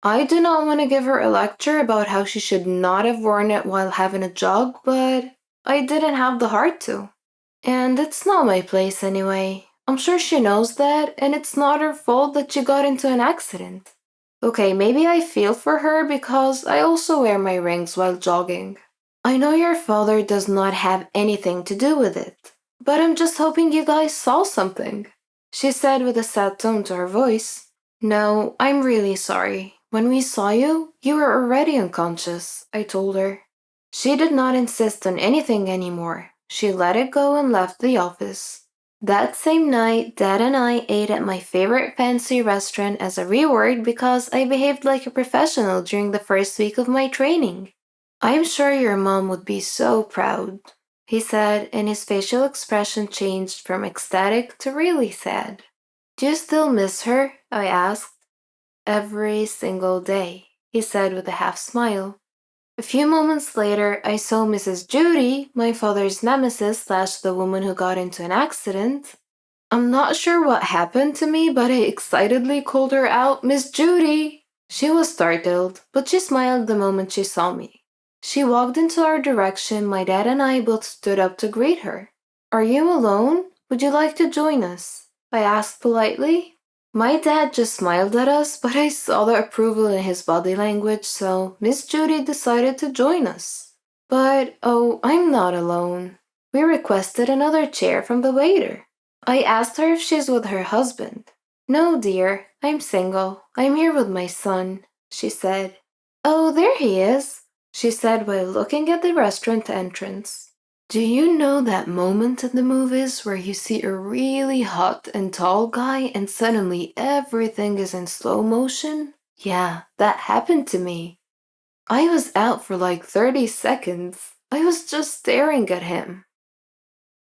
I do not want to give her a lecture about how she should not have worn it while having a jog, but I didn't have the heart to. And it's not my place anyway. I'm sure she knows that, and it's not her fault that she got into an accident. Okay, maybe I feel for her because I also wear my rings while jogging. I know your father does not have anything to do with it, but I'm just hoping you guys saw something, she said with a sad tone to her voice. No, I'm really sorry. When we saw you, you were already unconscious, I told her. She did not insist on anything anymore. She let it go and left the office. That same night, Dad and I ate at my favorite fancy restaurant as a reward because I behaved like a professional during the first week of my training. I'm sure your mom would be so proud, he said, and his facial expression changed from ecstatic to really sad. Do you still miss her? I asked. Every single day, he said with a half smile. A few moments later, I saw Mrs. Judy, my father's nemesis slash the woman who got into an accident. I'm not sure what happened to me, but I excitedly called her out, Miss Judy! She was startled, but she smiled the moment she saw me. She walked into our direction. My dad and I both stood up to greet her. Are you alone? Would you like to join us? I asked politely. My dad just smiled at us, but I saw the approval in his body language, so Miss Judy decided to join us. But, oh, I'm not alone. We requested another chair from the waiter. I asked her if she's with her husband. No, dear, I'm single. I'm here with my son, she said. Oh, there he is, she said while looking at the restaurant entrance. Do you know that moment in the movies where you see a really hot and tall guy and suddenly everything is in slow motion? Yeah, that happened to me. I was out for like 30 seconds. I was just staring at him.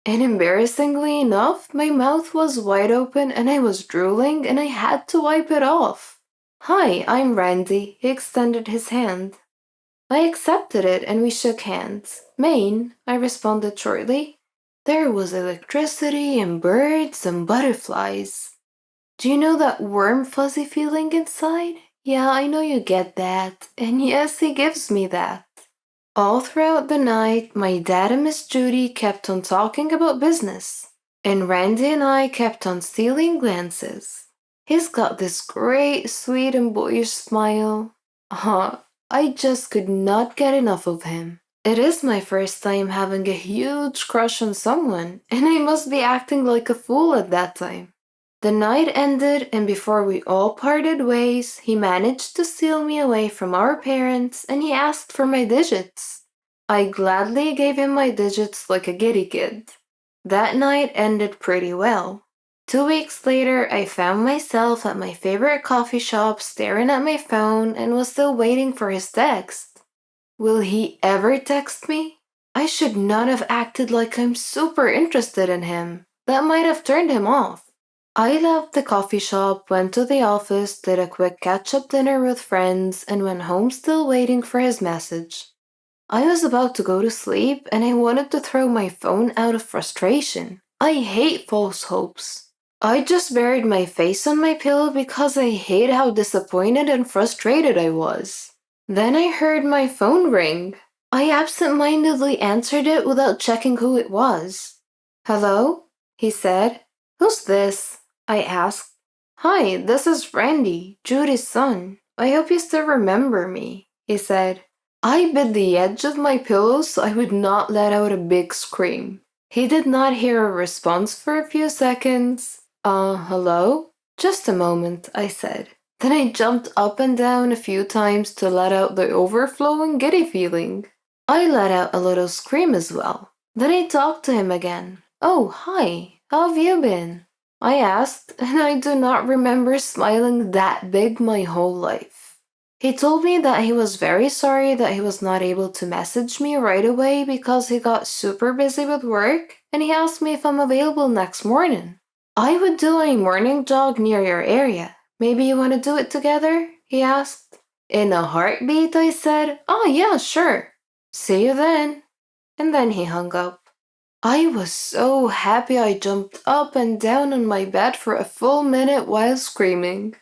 And embarrassingly enough, my mouth was wide open and I was drooling and I had to wipe it off. Hi, I'm Randy. He extended his hand. I accepted it and we shook hands. Maine, I responded shortly. There was electricity and birds and butterflies. Do you know that warm, fuzzy feeling inside? Yeah, I know you get that. And yes, he gives me that. All throughout the night, my dad and Miss Judy kept on talking about business. And Randy and I kept on stealing glances. He's got this great, sweet, and boyish smile. I just could not get enough of him. It is my first time having a huge crush on someone, and I must be acting like a fool at that time. The night ended, and before we all parted ways, he managed to steal me away from our parents and he asked for my digits. I gladly gave him my digits like a giddy kid. That night ended pretty well. 2 weeks later, I found myself at my favorite coffee shop staring at my phone and was still waiting for his text. Will he ever text me? I should not have acted like I'm super interested in him. That might have turned him off. I left the coffee shop, went to the office, did a quick catch-up dinner with friends, and went home still waiting for his message. I was about to go to sleep and I wanted to throw my phone out of frustration. I hate false hopes. I just buried my face on my pillow because I hate how disappointed and frustrated I was. Then I heard my phone ring. I absent-mindedly answered it without checking who it was. Hello? He said. Who's this? I asked. Hi, this is Randy, Judy's son. I hope you still remember me, he said. I bit the edge of my pillow so I would not let out a big scream. He did not hear a response for a few seconds. Hello? Just a moment, I said. Then I jumped up and down a few times to let out the overflowing giddy feeling. I let out a little scream as well. Then I talked to him again. Oh, hi, how have you been? I asked, and I do not remember smiling that big my whole life. He told me that he was very sorry that he was not able to message me right away because he got super busy with work, and he asked me if I'm available next morning. I would do a morning jog near your area. Maybe you want to do it together? He asked. In a heartbeat, I said, oh yeah, sure. See you then. And then he hung up. I was so happy I jumped up and down on my bed for a full minute while screaming.